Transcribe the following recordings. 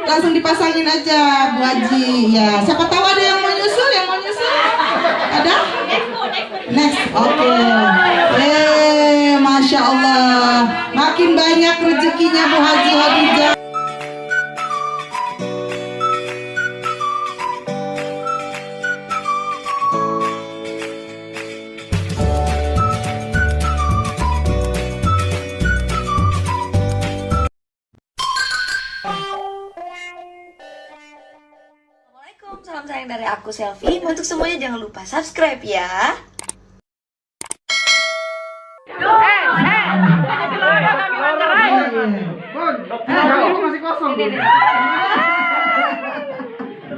Langsung dipasangin aja Bu Haji. Ya, siapa tahu ada yang mau nyusul, Ada? Next, oke. Masya Allah. Makin banyak rezekinya Bu Haji Hadijah. Salam sayang dari aku Selfie. Untuk semuanya jangan lupa subscribe ya. Masih kosong.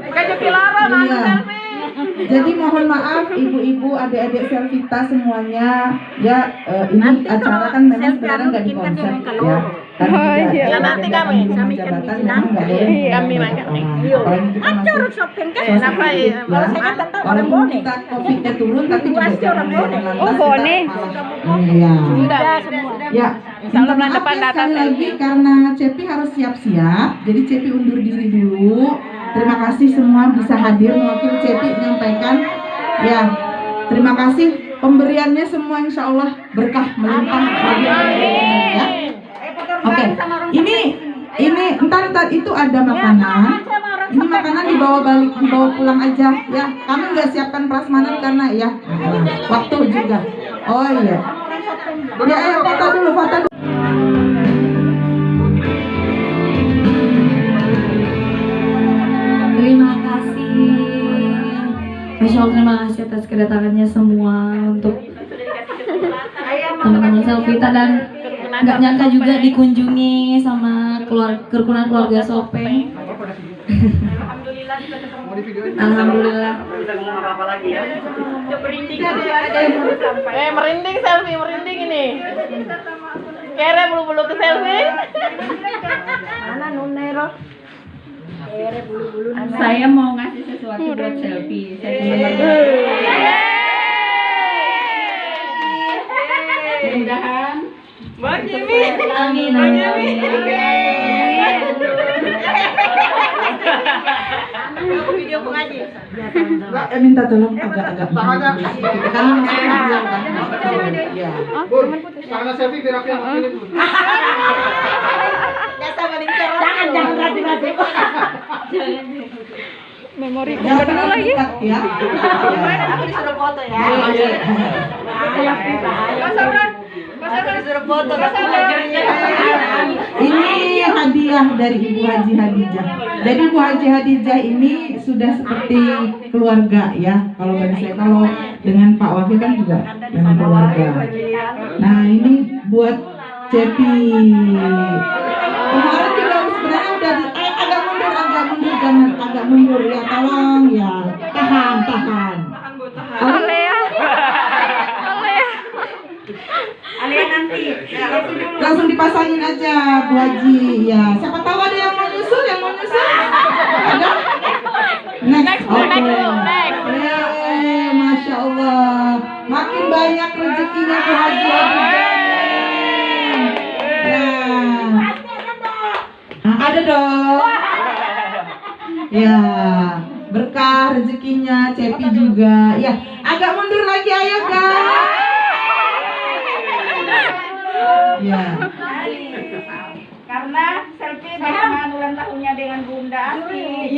Kayak Pilara Selfie. Jadi mohon maaf ibu-ibu, adik-adik Selvita semuanya. Ya, ini acara kan memang sebenarnya nggak di konsep ya. Ya nanti kami jabatan memang nggak boleh kami makan. Apalagi kita masih shopping kan? Kenapa ya? Walaupun kita COVID-nya turun, tapi juga jangan Bone. Iya. Sudah semua. Ya, minta maaf ya sekali lagi karena Cepi harus siap-siap. Jadi Cepi undur diri dulu. Terima kasih semua bisa hadir mewakili Cepi menyampaikan. Ya, terima kasih pemberiannya semua insya Allah berkah melimpah bagi ya. Oke, ini entar itu ada makanan. Ini makanan dibawa pulang aja ya. Kami nggak siapkan prasmanan karena ya waktu juga. Oh iya. Ya, foto dulu. Terima kasih. Masya Allah, terima kasih atas kedatangannya semua untuk teman-teman Selvita, dan nggak nyangka juga dikunjungi sama kerukunan keluarga Sopeng. Alhamdulillah. Merinding Selfie, merinding ini. Kere bulu-bulu ke Selfie. Mana Nunero? Saya mau ngasih sesuatu buat Selfie. Mudah-mudahan. Bang Jimmy. Amin. Video pengaji. Minta tolong agak karena masih video kan. Ya. Tangan Selfie biar aku yang pilih dulu. Jangan rati-rati. Memori Jangan dulu lagi. Ya. Aku disuruh foto ya. Aku disuruh foto. Ini hadiah dari Ibu Haji Hadijah. Jadi Ibu Haji Hadijah ini sudah seperti keluarga ya. Kalau bagi saya, kalau dengan Pak Wakil kan juga dengan keluarga. Nah ini buat Cepi. Kemarin juga sebenarnya udah agak mundur, jangan agak mundur ya, tolong ya. Tahan. Alia nanti. Langsung dipasangin aja Bu Haji. Ya, siapa tahu ada yang mau nyusul, Ada? Next. Oke. Masya Allah. Makin banyak rezekinya Bu Haji Hadijah. Ada dong. Ya, berkah rezekinya Cepi juga. Ya, agak mundur lagi ayo guys. Ya. Karena Selfie bersamaan ulang tahunnya dengan Bunda Aki.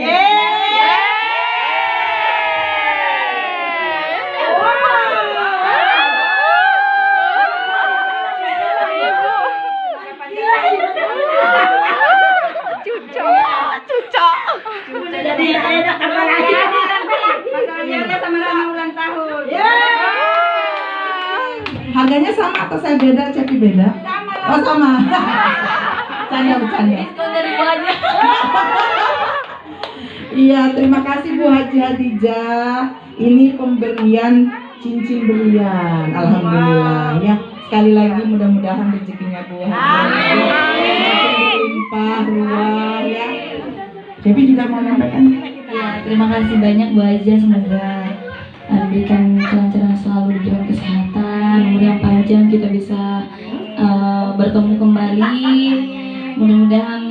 Cucok. Jadi ada apa lagi? Masalahnya sama-sama ulang tahun. Harganya sama atau saya beda, Cepi beda? Oh sama. Bercanda. Iya, terima kasih Bu Haji Hadijah. Ini pemberian cincin berlian. Alhamdulillah ya. Sekali lagi mudah-mudahan rezekinya Bu Haji berlimpah ruah ya. Cepi juga mau menyampaikan. Ya, terima kasih banyak Bu Haji, semoga diberikan kelancaran selalu, diberikan kesehatan, umur yang panjang, kita bisa bertemu kembali Mudah-mudahan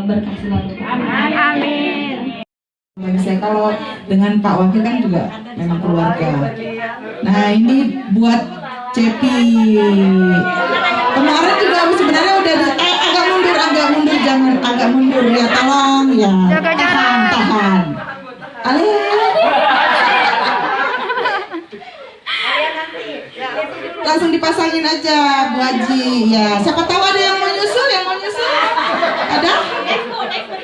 berkah selalu. Amin. Bagi saya kalau dengan Pak Wakil kan juga memang keluarga. Nah ini buat Cepi. Kemarin juga sebenarnya udah agak mundur, jangan agak mundur ya, tolong ya. Tahan. Langsung dipasangin aja Bu Haji ya. Siapa tahu ada yang mau nyusul, Ada?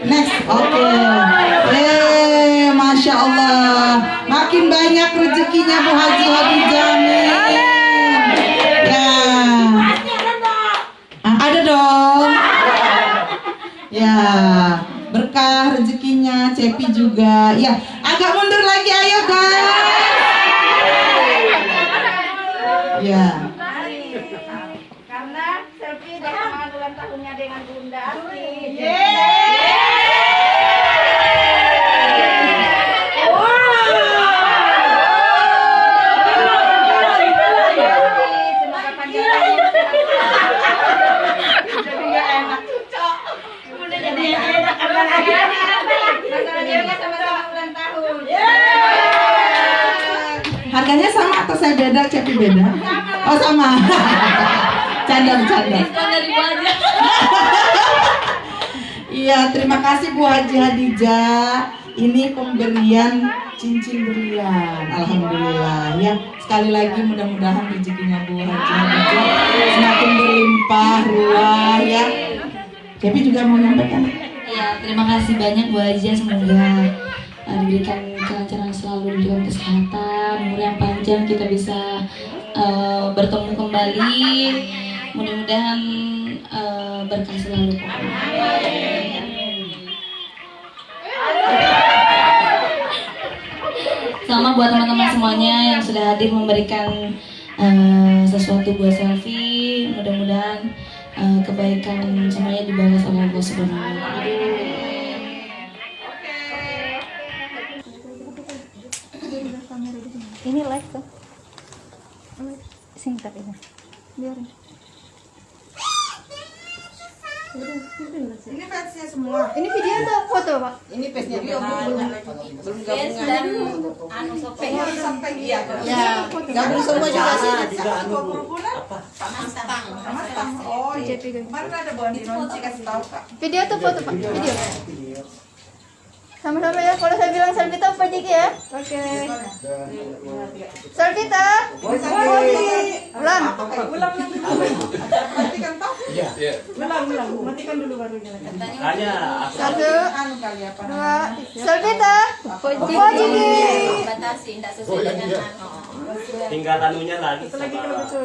Next, oke. Masya Allah, makin banyak rezekinya Bu Haji Hadijah. Amin. Ya, ada dong. Ya, berkah rezekinya, Cepi juga. Ya, agak mundur lagi, ayo guys. Ya. Karena Selfie bersama ulang tahunnya dengan Bunda Asti. Semoga panjang umur. Jadi nggak enak. Udah jadi enak apa lagi? Masalahnya nggak sama-sama ulang tahun. Harganya sama atau saya beda, Cepi beda? Oh sama. Canda. Iya, terima kasih Bu Haji Hadijah. Ini pemberian cincin berlian. Alhamdulillah ya. Sekali lagi mudah-mudahan rezekinya Bu Haji Hadijah semakin berlimpah ruah ya. Cepi juga mau nyampaikan. Ya, terima kasih banyak Bu Haji, semoga diberikan kelancaran selalu, diberikan kesehatan, umur yang panjang, kita bisa bertemu kembali. Mudah-mudahan berkah selalu. Sama buat teman-teman semuanya yang sudah hadir memberikan sesuatu buat Selfie. Mudah-mudahan kebaikan semuanya dibalas oleh Allah Subhanahu wa Ta'ala. Ini live tuh. Singkat ini. Biarin. Ini fansnya semua. Ini video atau foto, Pak? Ini fansnya belum Dan anu Sopeng. iya. Ya, gabung semua juga sih. Oh, iya. Kemarin ada Bu Andi Nonci kasih tahu Kak. Video atau foto, Pak? Video. Sama-sama ya, kalau saya bilang Selvita apa Jiki ya? Oke. Selvita. Ulang. Matikan toh? Iya. Ulang. Matikan dulu baru nyalakan. Satu, Anu kali apa? dua, Selvita. Oh Jiki. Batasi, tidak sesuai dengan Tinggal anunya lagi sama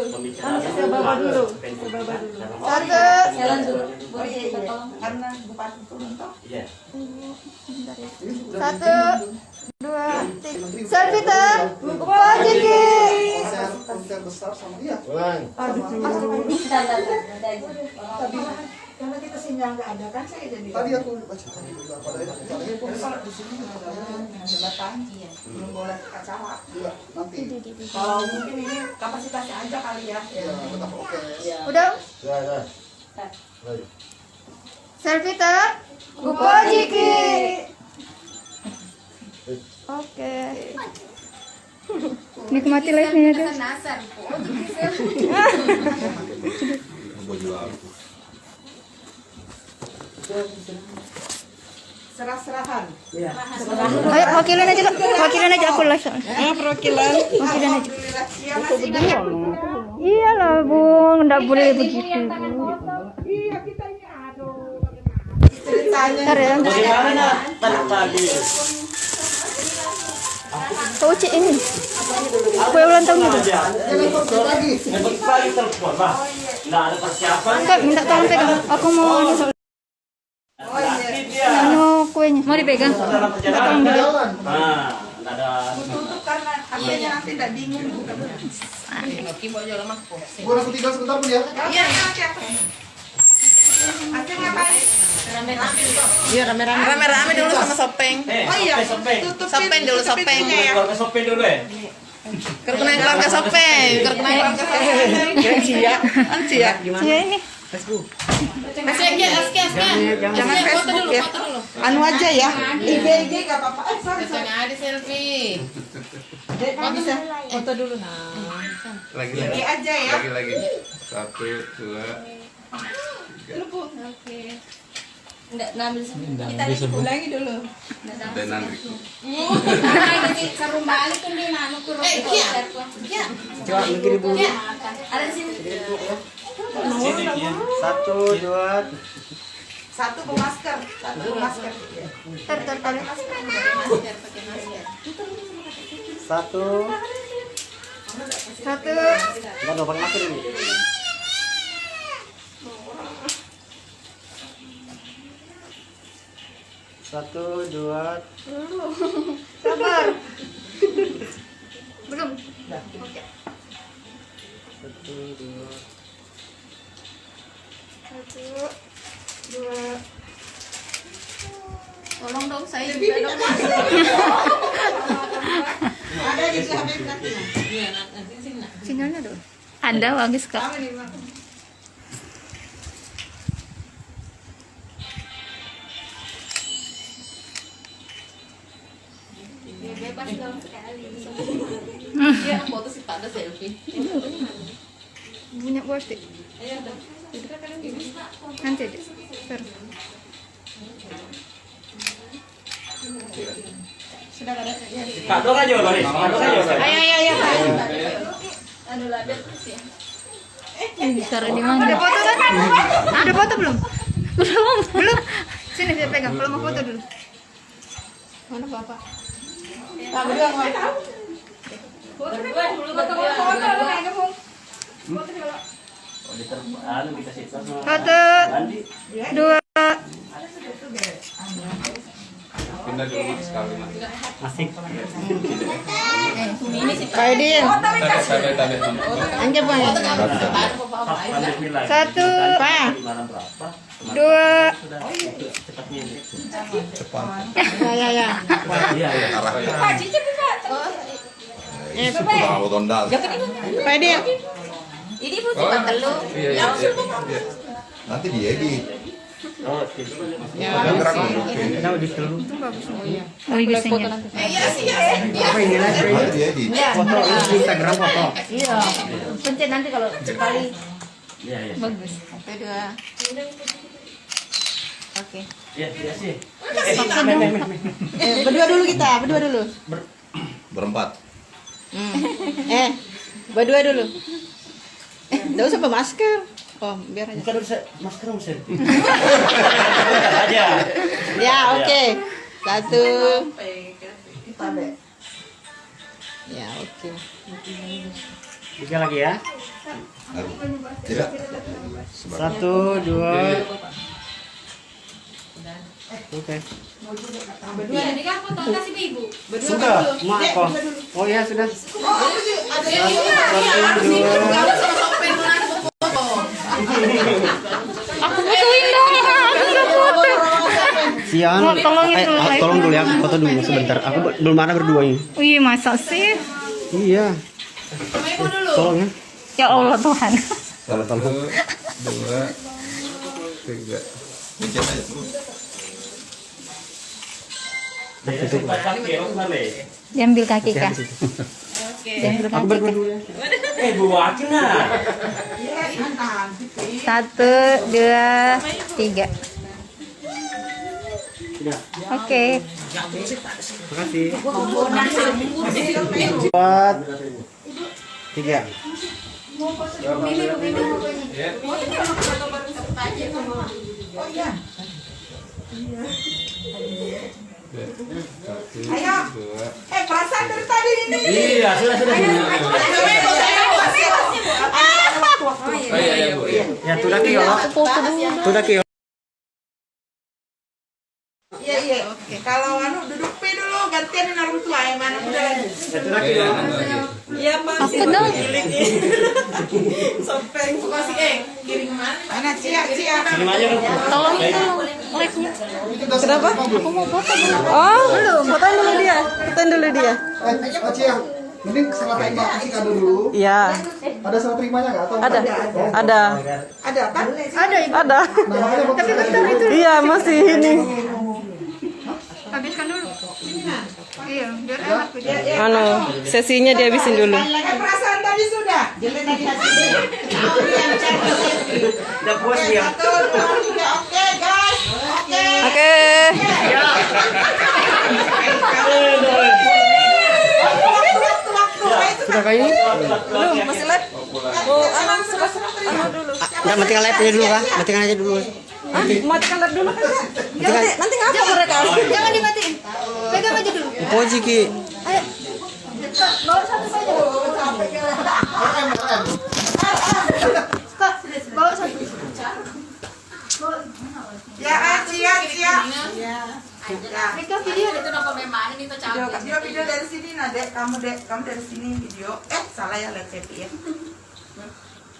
pembicaraan. Satu. jalan dulu. Boleh tolong. Karena Bupati turun toh? Iya. Satu, dua, tiga. Selvita. Oh Jiki. Karena kita sinyal nggak ada kan saya jadi. Tadi aku baca. Kalau di sini ada jembatan, belum boleh acara. Iya, nanti. Kalau mungkin ini kapasitasnya aja kali ya. Iya, tetap oke. Udah. Ya. Baik. Selvita. Oh Jiki. Oke. Nikmati live-nya guys. Serah-serahan. Ayo wakilin aja Kak. Wakilin aja aku live. Perwakilan. Wakilin aja. Iya masih ingat. Iyalah Bung, enggak boleh begitu. Iya kita ini aduh. Ceritanya. Ntar ya. Bagaimana tadi? Kau Uci ini. Kue ulang tahun itu. Pagi telepon, Pak. Nggak ada persiapan. Kak, minta tolong pegang. Aku mau anu kuenya. Mau dipegang? Dalam perjalanan. Nah, nggak ada. Tutup karena akhirnya nanti tidak bingung. Boleh aku tinggal sebentar pun ya? Iya nanti aku. Aceh ngapain? Rame-rame dulu sama Sopeng. Oh iya. Sopeng. Sopeng dulu, Sopeng. Keluarga Sopeng dulu ya. Kerukunan keluarga Sopeng. Kerukunan keluarga Sopeng. Cia ini. Jangan Facebook ya. Anu aja ya. IG gak apa-apa. Sorry. Ada selfie. Bisa. Foto dulu nah. Lagi IG aja ya. lagi. 1, 2, 3. Enggak ngambil kita ulangi dulu. Dan nanti. Seru balik kan dia nanu ke konser. Coba mikir dulu. Ada di sini. Sini ya. 1, 2. Satu ke masker. Satu. Enggak ada pakai masker ini. Satu, dua. Sabar. Belum. Satu, dua. 1, 2. Tolong dong saya juga dong. Ada di HP berarti. Sinyalnya dong. Ada bagus kok. Bebas dong sekali. Dia foto sih pada selfie. Punya bos deh. Nanti deh. Terus. Kak Dok aja, Loris. Kak Dok aja. Ayo. Anu lada terus ya. Taruh di mana? Ada foto kan? Ada foto belum? Belum. Sini saya pegang. Kalau mau foto dulu. Mana Bapak? Foto. 2. Pindah dulu sekali. Asik. Kaidin. Tanda. Anjir Bang. 1, 2. Ya. Iya. Tahu tondal. Kaidin. Ini pun cuma telu. Iya. Nanti diedit. Oh, Gerak dulu. Oh, iya sinyal. Nanti diedit. foto Instagram foto. Iya. Pencet nanti kalau sekali Iya. bagus. 2. Oke. Iya sih. Berdua dulu kita, berdua dulu. Berempat. Berdua dulu. Enggak usah pakai masker. Oh, biar aja. Bukan bisa masker dong, Sen. Aja. Ya, oke. 1. Ya, oke. 3 lagi ya. Tidak. 1, 2. Oke. Ini kan foto kasih ke ibu. Sudah, mak kok. Oh ya sudah. Aku fotoin dong. Aku foto. Sian, tolong dulu ya, aku foto dulu sebentar. Aku belum ada berdua ini. Wih, masa sih? Iya. Tolong ya. Ya Allah Tuhan. 1, 2, 3. Pencet aja terus. Diambil kaki kak. Diambil Aku kaki. berdua dulu ya. Buatin lah. 1, 2, 3. Oke. Makasih. 4, 3. Ayo. Perasaan dari tadi ini. Iya, sudah. Oh iya, Bu. Ya, tuh Kio. Tuh Kio. Iya. Oke. Kalau anu duduk P dulu, gantian orang tua yang mana udah lagi. Tuh Kio. Iya, Pak. Apa dong? Sopeng kasih kirim mana? Mana Cia? Kirim aja dong. Tolong itu live-nya. Kenapa? Aku mau foto dulu. Oh, belum. Fotoin dulu dia. Cia. Mending setelah terima kasih kado dulu. Iya. Ada serah terimanya nggak? Atau Ada. Ada kan? Ada ibu. Ada. Nah, makanya buat Tapi bentar itu. Iya, masih ini. Habiskan dulu. Iya, biar enak gitu. Anu, sesinya dihabisin dulu. Perasaan tadi sudah. Jadi tadi hasilnya. Udah puas dia. 1, 2, 3. Oke, guys. Oke. Oke. Sudah kayak ini? Belum, masih live. Oh, anu serah dulu. Enggak, matikan live-nya dulu kah? Matikan aja dulu. Matikan live dulu kan? Nanti ngapa mereka? Jangan dimatiin. Pegang aja dulu. Poji ki. Ayo. Bawa satu saja. Kak, bawa satu. Ya, siap. Rika video deh. Video dari sini, Dek. Kamu dari sini video. Salah ya, lihat Cepi ya.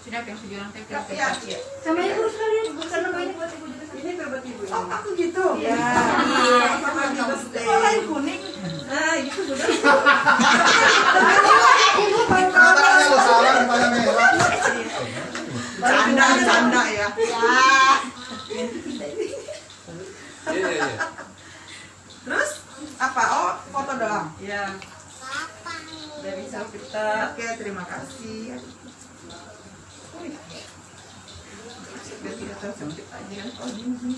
Sudah yang sejualan Cepi. Ya. Sama ibu sekalian. Karena mainnya buat ibu juga. Ini buat ibu. Oh, aku gitu. Ya. Oh, lain kuning. Itu sudah. Tangannya lo salah, rupanya merah. Canda ya. Terus apa? Oh, foto doang. Ya. Dari kita. Oke, terima kasih. Biar tidak tersempit aja. Oh, ini.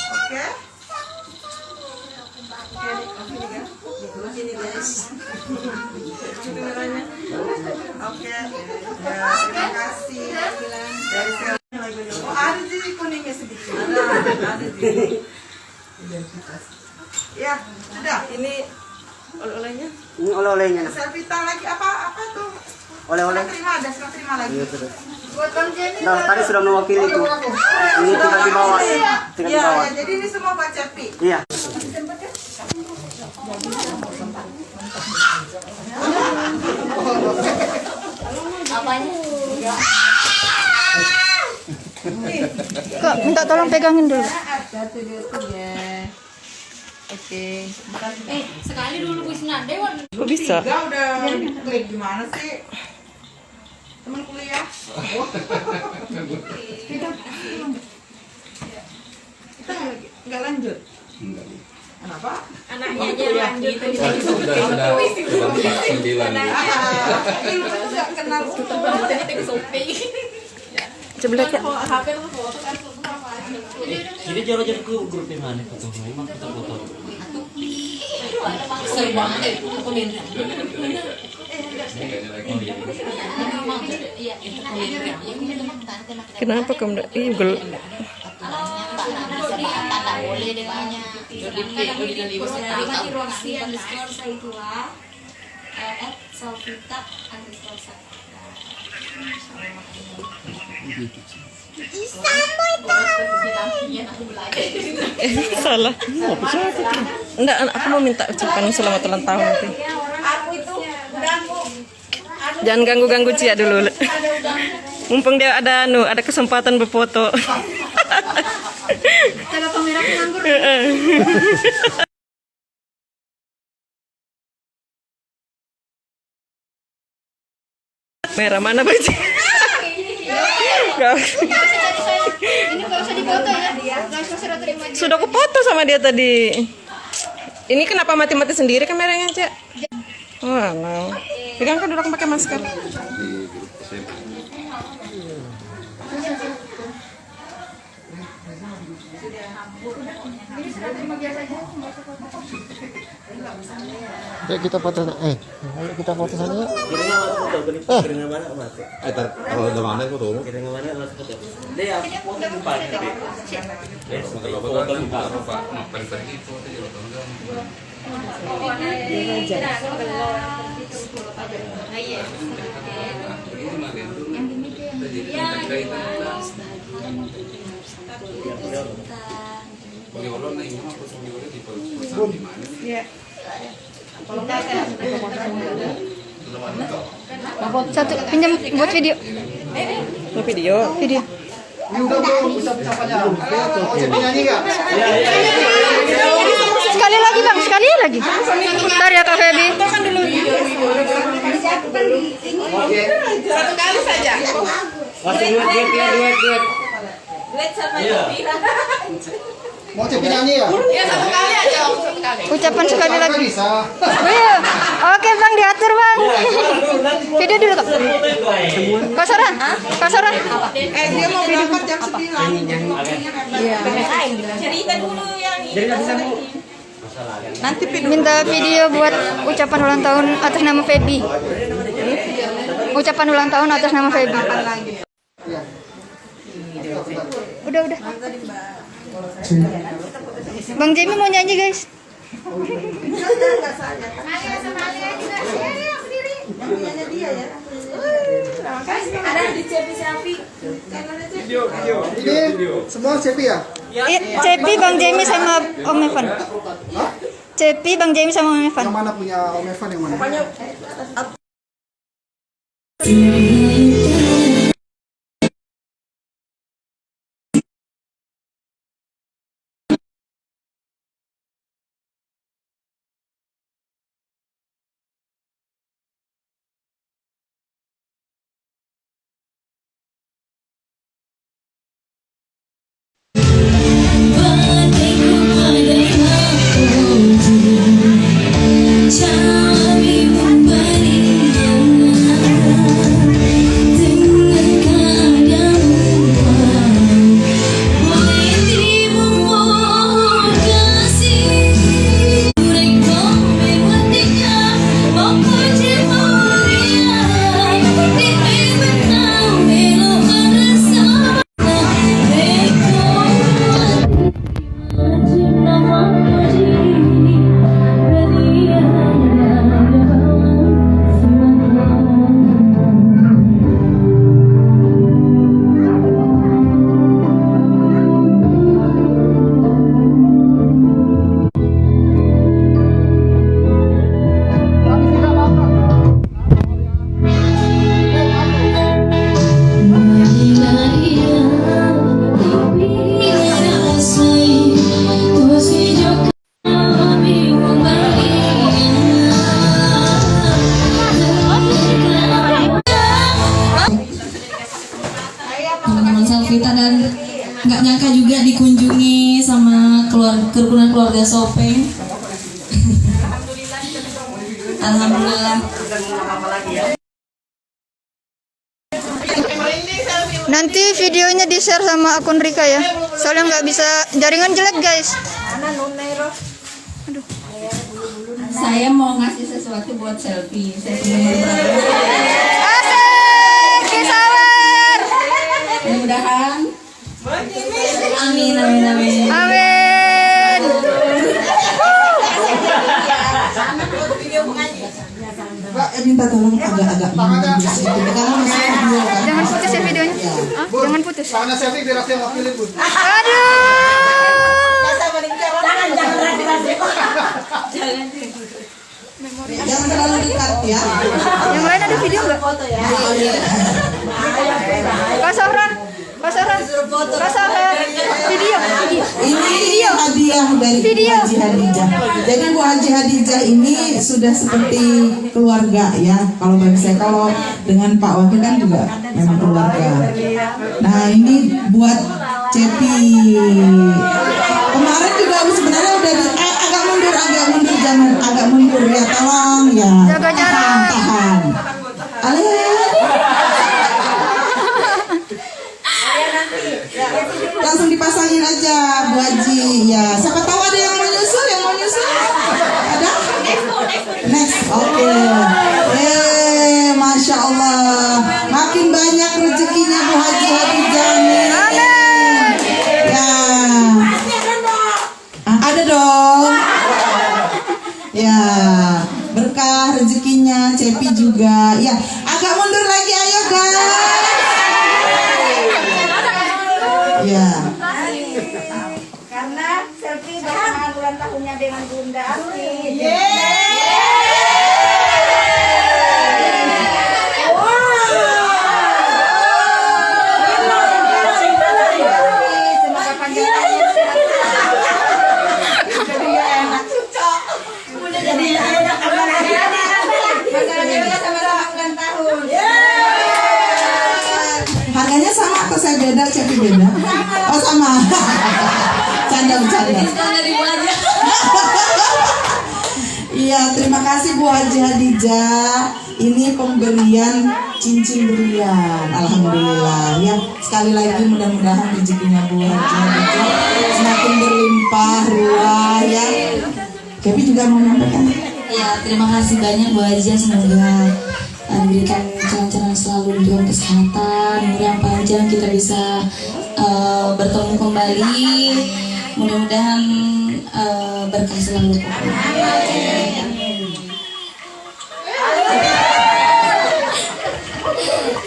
Oke. Oke, ya, terima kasih. Oh, ada sih kuningnya sedikit. Ada sih. Ya, sudah. Ini oleh-olehnya. Ini oleh-olehnya. Selfie lagi apa tuh? Oleh-oleh. Serah terima lagi. Iya, sudah. Buat Bang Jenny. Nah, tadi sudah mewakili itu. Ini tinggal di bawah. Tinggal di Iya, bawah. jadi ini semua Pak Cepi. Iya. Kak, minta tolong pegangin dulu. Satu, dua, tiga. Oke. Sekali dulu Wisna Dewan. Kok bisa? Tiga udah klik gimana sih? Teman kuliah. Kita nggak lanjut. Kenapa? Anaknya aja lanjut. Sudah 9. Ini lu nggak kenal. Coba lihat ya. Jadi jalan-jalan ke grupnya mana foto? Memang foto-foto. Sering banget aku lihat. Kenapa kamu enggak? Ih, gel. Boleh dengannya. Salah. Enggak, aku mau minta ucapan selamat ulang tahun nanti. Aku itu ganggu. Jangan ganggu-ganggu Cia dulu. Mumpung dia ada kesempatan berfoto. Jaga kamera nganggur. Merah mana baju? Ini nggak usah dipoto ya. Nggak usah serah terima. Sudah aku foto sama dia tadi. Ini kenapa mati-mati sendiri kameranya, Cak? Wah, no. Pegang kan orang pakai masker. Ya kita foto. Ayo kita foto sana yuk. Kalau udah mana foto? Satu pinjam buat video. Mau video? Video. Ini udah belum ucap-ucapannya. Mau Cepi nyanyi nggak? Sekali lagi bang, sekali lagi. Bentar ya Kak Feby. Oke. Satu kali saja. Duet sama Jepira. Mau Cepi nyanyi ya? Ya satu kali aja, satu kali. Ucapan sekali Nggak lagi. bisa. Oh, iya. Oke bang, diatur bang. Video dulu Kak. Kak Sarah, Kak Sarah. Dia mau berangkat jam 9. Cerita dulu yang Nanti Minta video buat ucapan ulang tahun atas nama Feby. Ucapan ulang tahun atas nama Feby. Udah. Bang Jamie mau nyanyi guys. ada di Cepi Safi. Ini semua Cepi ya? Cepi, Bang Jamie sama Om Evan. Cepi, Bang Jamie sama Om Evan. Yang mana punya Om Evan yang mana? Teman-teman Selvita dan nggak nyangka juga dikunjungi sama kerukunan keluarga Sopeng. Alhamdulillah. Nanti videonya di-share sama akun Rika ya. Soalnya nggak bisa, jaringan jelek guys. Saya mau ngasih sesuatu buat selfie. Asik, kisawar. Mudah-mudahan. Amin. Amin. Mbak, minta tolong agak-agak mundur sedikit. Kalau masih video kan. Jangan putus ya videonya. Ah, jangan putus. Tangannya Cepi biar aku yang wakilin, Bu. Aduh. Jangan terlalu dekat ya. Yang lain ada video nggak? Kak Sahra, video. Ini hadiah dari Bu Haji Hadijah. Jadi Bu Haji Hadijah ini sudah seperti keluarga ya. Kalau bagi saya, kalau dengan Pak Wakil kan juga memang keluarga. Nah ini buat Cepi. Kemarin juga sebenarnya udah agak mundur, jangan agak mundur ya, tolong ya. Jaga jarak. Tahan. Langsung dipasangin aja Bu Haji ya. Siapa tahu ada yang mau nyusul, ada? Next, oke. Masya Allah, makin banyak rezekinya Bu Haji Hadijah nih. Ya, ada dong. Ya, berkah rezekinya, Cepi juga. Ya, agak mundur lagi, ayo guys. Ya. Karena selfie bersama ulang tahunnya dengan Bunda Asri. beda, Cepi beda. Oh sama. Canda. Diskon dari Bu aja. Iya, terima kasih Bu Haji Hadijah. Ini pemberian cincin berlian. Alhamdulillah. Ya, sekali lagi mudah-mudahan rezekinya Bu Haji Hadijah semakin berlimpah ruah ya. Cepi juga mau menyampaikan. Ya, terima kasih banyak Bu Haji. Semoga diberikan kelancaran selalu, diberikan kesehatan, umur yang panjang, kita bisa bertemu kembali. Mudah-mudahan berkah selalu.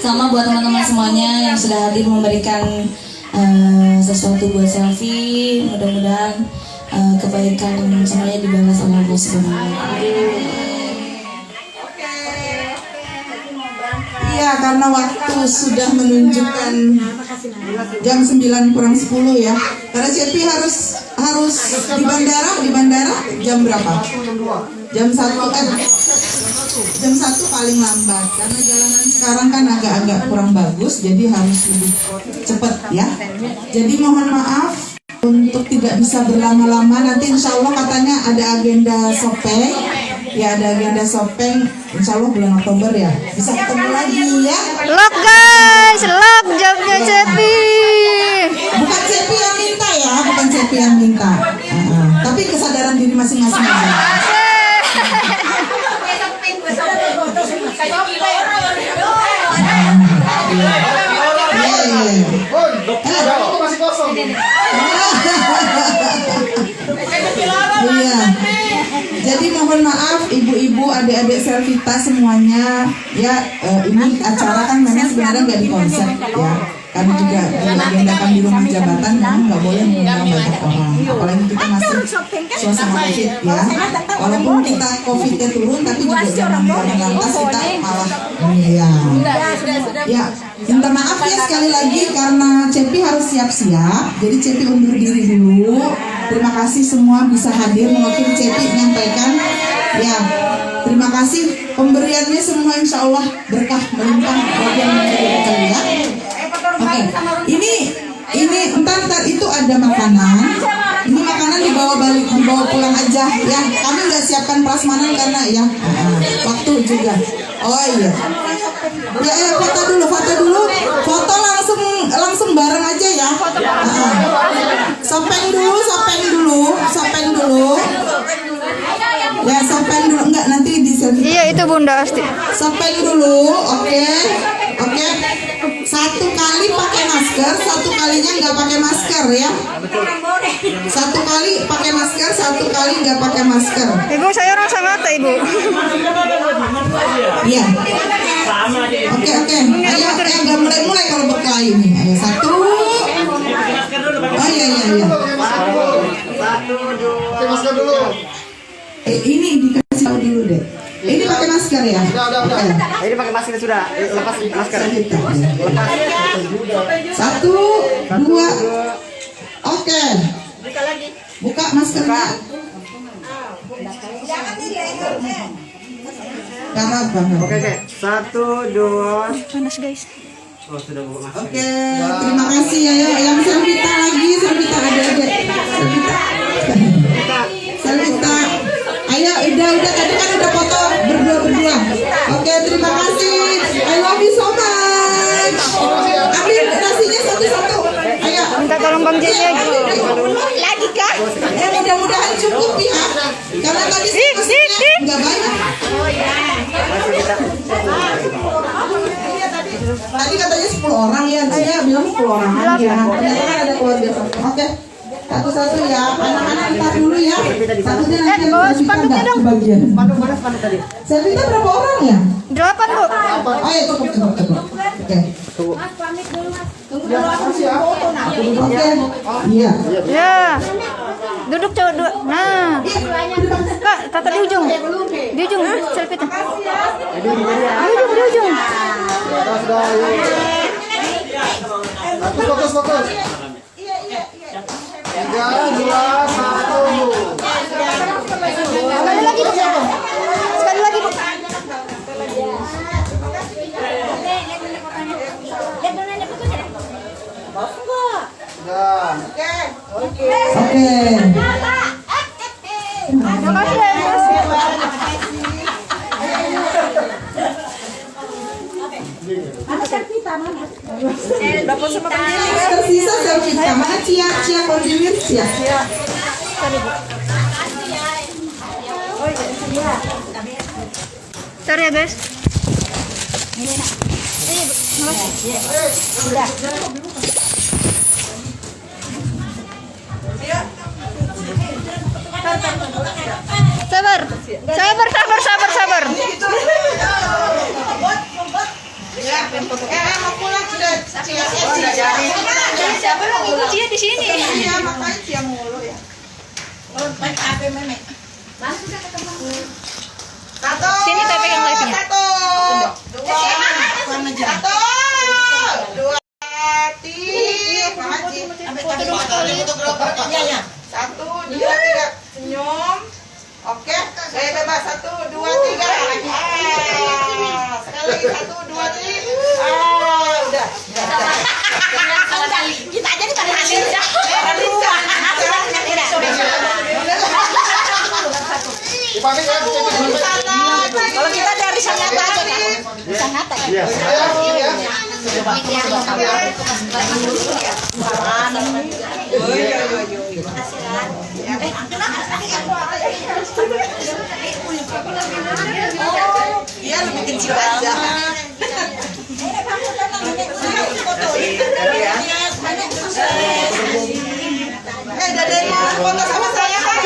Sama buat teman-teman semuanya yang sudah hadir memberikan sesuatu buat selfie. Mudah-mudahan kebaikan semuanya dibalas oleh Allah Subhanahu wa Ta'ala. Iya, karena waktu sudah menunjukkan jam 9 kurang 10 ya. Karena Cepi harus di bandara jam berapa? Jam 1 jam 1 paling lambat. Karena jalanan sekarang kan agak-agak kurang bagus, jadi harus lebih cepat ya. Jadi mohon maaf untuk tidak bisa berlama-lama. Nanti insya Allah katanya ada agenda sopeng. Ya, ada agenda sopeng, insya Allah bulan Oktober ya. Bisa ketemu lagi ya. Lock guys, lock jamnya Cepi. Bukan Cepi yang minta ya, bukan Cepi yang minta. Tapi kesadaran diri masing-masing aja. Masih kosong. Iya. Jadi mohon maaf ibu-ibu, adik-adik Selvita semuanya ya, ini acara kan memang sebenarnya nggak di konsep ya. Kami juga diagendakan di rumah jabatan, memang nggak boleh mengundang banyak orang. Apalagi kita masih suasana COVID ya. Walaupun kita COVID-nya turun, tapi juga jangan lantas kita malah ya. Ya, minta maaf ya sekali lagi karena Cepi harus siap-siap. Jadi Cepi undur diri dulu. Terima kasih semua bisa hadir mewakili Cepi menyampaikan. Ya, terima kasih pemberiannya semua insya Allah berkah melimpah bagi yang memberikan ya. Oke, ini entar itu ada makanan. Ini makanan dibawa pulang aja ya. Kami nggak siapkan prasmanan karena ya waktu juga. Oh iya. Ya, foto dulu. Foto langsung bareng aja ya. Sopeng dulu. Ya, sopeng dulu. Enggak, nanti di selfie. Iya, itu Bunda Asti. Sopeng dulu, oke. Satu kali pakai masker, satu kalinya nggak pakai masker ya. Satu kali pakai masker, satu kali nggak pakai masker. Ibu, saya orang Sangatta, Ibu. Iya. Oke. Ayo, nggak mulai kalau berkelahi nih. Ayo, satu. Oh iya. Pakai masker dulu. Ini dikasih tahu dulu deh. Ini pakai masker ya? Udah. Oke. Ini pakai masker sudah. Lepas masker. Satu, dua. Oke. Buka maskernya. Karena banget. Oke. 1, 2. Panas guys. Oh, sudah buka masker. Oke, terima kasih ya. Yang Selvita lagi, Selvita ada. Selvita. Ayo, udah tadi kan udah foto berdua. Oke, terima kasih. I love you so much. Ambil nasinya satu-satu. Ayo. Minta tolong Bang Jenya. Lagi kah? Ya, mudah-mudahan cukup ya. Karena tadi nasinya nggak banyak. Tadi katanya 10 orang ya, dia bilang 10 orang aja. Ternyata kan ada keluarga satu. Oke, satu-satu ya. Anak-anak ntar dulu ya. Satunya nanti bawa spanduknya dong. Bagian. Spanduk tadi. Selvita berapa orang ya? 8, Bu. Oh ya, cukup. Oke. Oke. Iya. Ya. Duduk cowok dua. Nah. Kak, tata di ujung. Di ujung, selfie tuh. Di ujung. Fokus. 3, 2, 1. Sekali lagi, Bu. Sudah. Oke. Tersisa selfie mana Cia kondilir Cia. Sorry ya guys. Sabar. Mau pulang sudah. Siapa yang ikut dia di sini? Iya, makanya dia mulu ya. Main HP meme. Satu. Sini saya pegang live-nya. Satu. Dua. Satu. Dua. Tiga. Iya. Satu, dua, tiga. Senyum. Oke. Saya bebas. Satu, dua, tiga. Sekali lagi. Satu, dua, tiga. Udah. Kita aja nih pada hasil. Dipamit ya. Kalau kita dari Sanata aja kan? Sanata ya. Iya, lebih kecil aja. Dede mau foto sama saya kan?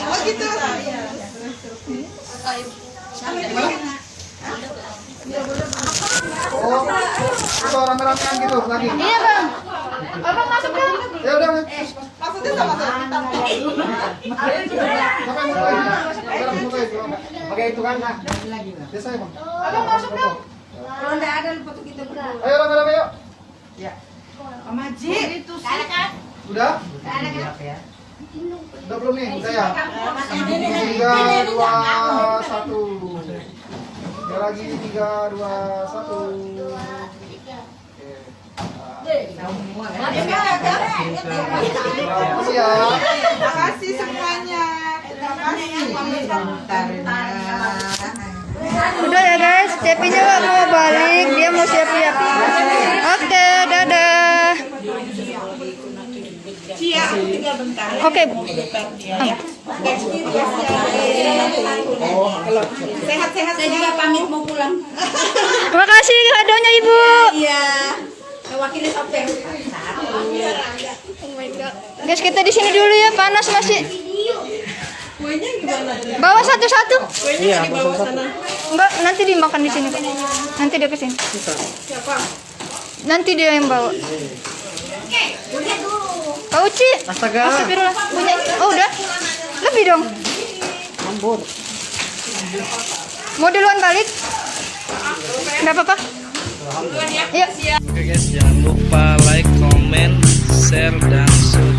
Oh gitu. Oh, itu rame-ramean gitu lagi. Iya bang. Abang masuk dong. Ya udah. Maksudnya sama-sama kita. Siapa yang mulai? Siapa mulai? Pakai itu kan? Biasa ya bang. Abang masuk dong. Kalau enggak ada foto kita berdua. Ayo rame-rame yuk. Maji. Udah? Udah belum nih? Udah ya? 3, 2, 1. Ya lagi 3, 2, 1. Makasih ya. Terima kasih semuanya. Terima kasih. Udah ya guys, Cepinya nggak mau balik, dia mau siap-siap. Oke, dadah. Cia, tinggal bentar. Oke. Sehat-sehat. Saya juga pamit mau pulang. Terima kasih kadonya Ibu. Iya. Mewakili Sopeng. Guys, kita di sini dulu ya, panas masih. Bawa satu-satu. Iya, bawa sana. Enggak, nanti dimakan di sini. Nanti dia ke sini. Nanti dia yang bawa. Kak Uci. Astaga. Astagfirullah. Punya. Oh, udah. Lebih dong. Ambur. Mau duluan balik? Enggak apa-apa. Yuk. Oke guys, jangan lupa like, comment, share, dan subscribe.